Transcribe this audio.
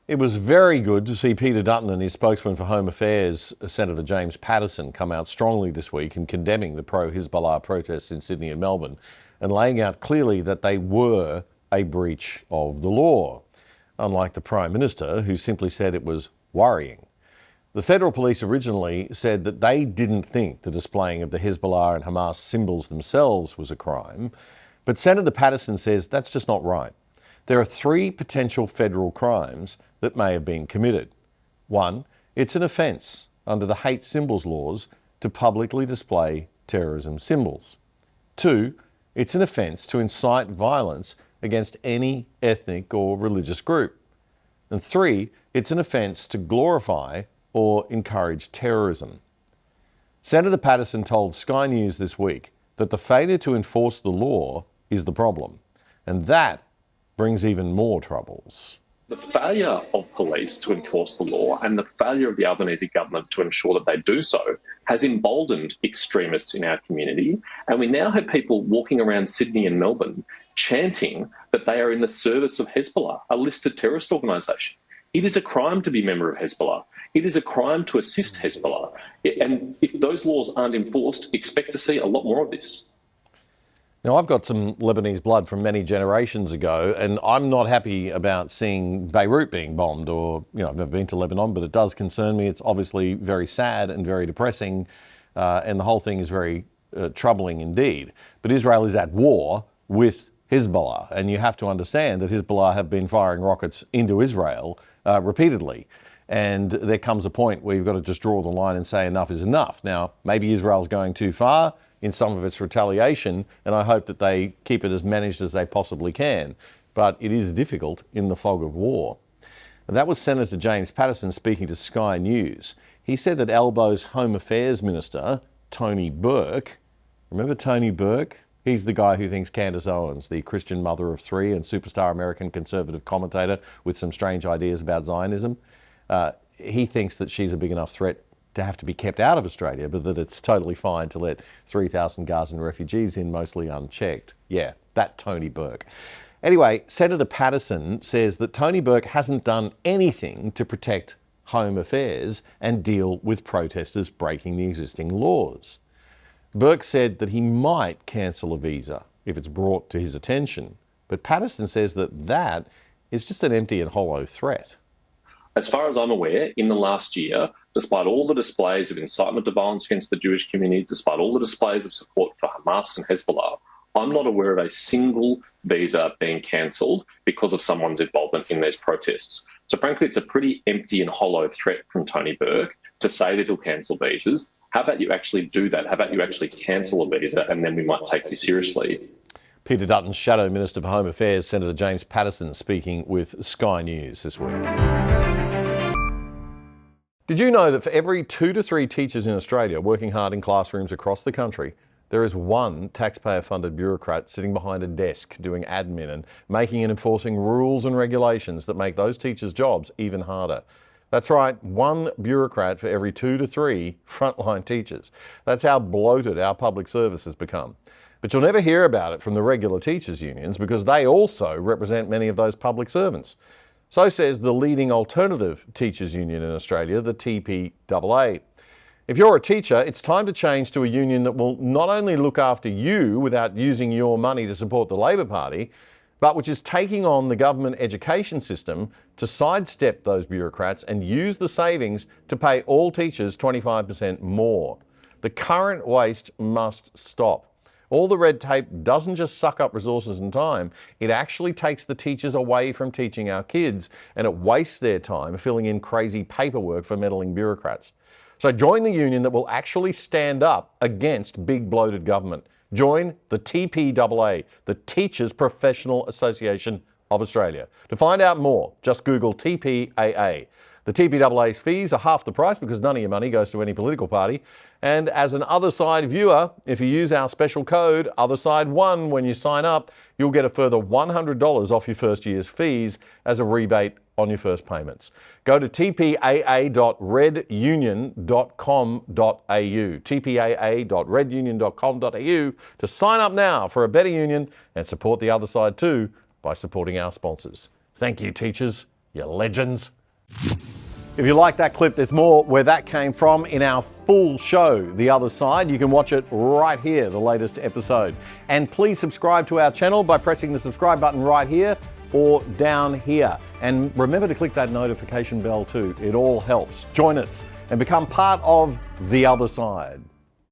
It was very good to see Peter Dutton and his spokesman for Home Affairs, Senator James Patterson, come out strongly this week in condemning the pro-Hizb'Allah protests in Sydney and Melbourne and laying out clearly that they were a breach of the law, unlike the Prime Minister, who simply said it was worrying. The federal police originally said that they didn't think the displaying of the Hezbollah and Hamas symbols themselves was a crime, but Senator Patterson says that's just not right. There are three potential federal crimes that may have been committed. One, it's an offence under the hate symbols laws to publicly display terrorism symbols. Two, it's an offence to incite violence against any ethnic or religious group. And three, it's an offence to glorify or encourage terrorism. Senator Patterson told Sky News this week that the failure to enforce the law is the problem, and that brings even more troubles. The failure of police to enforce the law and the failure of the Albanese government to ensure that they do so has emboldened extremists in our community. And we now have people walking around Sydney and Melbourne chanting that they are in the service of Hezbollah, a listed terrorist organisation. It is a crime to be a member of Hezbollah. It is a crime to assist Hezbollah. And if those laws aren't enforced, expect to see a lot more of this. Now, I've got some Lebanese blood from many generations ago, and I'm not happy about seeing Beirut being bombed or, I've never been to Lebanon, but it does concern me. It's obviously very sad and very depressing, and the whole thing is very troubling indeed. But Israel is at war with Hezbollah, and you have to understand that Hezbollah have been firing rockets into Israel repeatedly. And there comes a point where you've got to just draw the line and say enough is enough. Now, maybe Israel's going too far in some of its retaliation, and I hope that they keep it as managed as they possibly can. But it is difficult in the fog of war. And that was Senator James Patterson speaking to Sky News. He said that ALBO's Home Affairs Minister, Tony Burke, remember Tony Burke? He's the guy who thinks Candace Owens, the Christian mother of three and superstar American conservative commentator with some strange ideas about Zionism, he thinks that she's a big enough threat to have to be kept out of Australia, but that it's totally fine to let 3,000 Gazan refugees in, mostly unchecked. Yeah, that Tony Burke. Anyway, Senator Patterson says that Tony Burke hasn't done anything to protect Home Affairs and deal with protesters breaking the existing laws. Burke said that he might cancel a visa if it's brought to his attention, but Patterson says that that is just an empty and hollow threat. As far as I'm aware, in the last year, despite all the displays of incitement to violence against the Jewish community, despite all the displays of support for Hamas and Hezbollah, I'm not aware of a single visa being cancelled because of someone's involvement in these protests. So frankly, it's a pretty empty and hollow threat from Tony Burke to say that he'll cancel visas. How about you actually do that? How about you actually cancel a visa, and then we might take you seriously? Peter Dutton's Shadow Minister for Home Affairs, Senator James Patterson, speaking with Sky News this week. Did you know that for every 2 to 3 teachers in Australia working hard in classrooms across the country, there is one taxpayer-funded bureaucrat sitting behind a desk doing admin and making and enforcing rules and regulations that make those teachers' jobs even harder? That's right, one bureaucrat for every 2 to 3 frontline teachers. That's how bloated our public service has become. But you'll never hear about it from the regular teachers' unions because they also represent many of those public servants. So says the leading alternative teachers' union in Australia, the TPAA. If you're a teacher, it's time to change to a union that will not only look after you without using your money to support the Labor Party, but which is taking on the government education system to sidestep those bureaucrats and use the savings to pay all teachers 25% more. The current waste must stop. All the red tape doesn't just suck up resources and time, it actually takes the teachers away from teaching our kids, and it wastes their time filling in crazy paperwork for meddling bureaucrats. So join the union that will actually stand up against big bloated government. Join the TPAA, the Teachers Professional Association of Australia. To find out more, just Google TPAA. The TPAA's fees are half the price because none of your money goes to any political party. And as an Other Side viewer, if you use our special code, OtherSide1, when you sign up, you'll get a further $100 off your first year's fees as a rebate on your first payments. Go to tpaa.redunion.com.au, tpaa.redunion.com.au to sign up now for a better union and support the Other Side too by supporting our sponsors. Thank you, teachers. you legends. If you like that clip, there's more where that came from in our full show, The Other Side. You can watch it right here, the latest episode. And please subscribe to our channel by pressing the subscribe button right here or down here. And remember to click that notification bell too. It all helps. Join us and become part of The Other Side.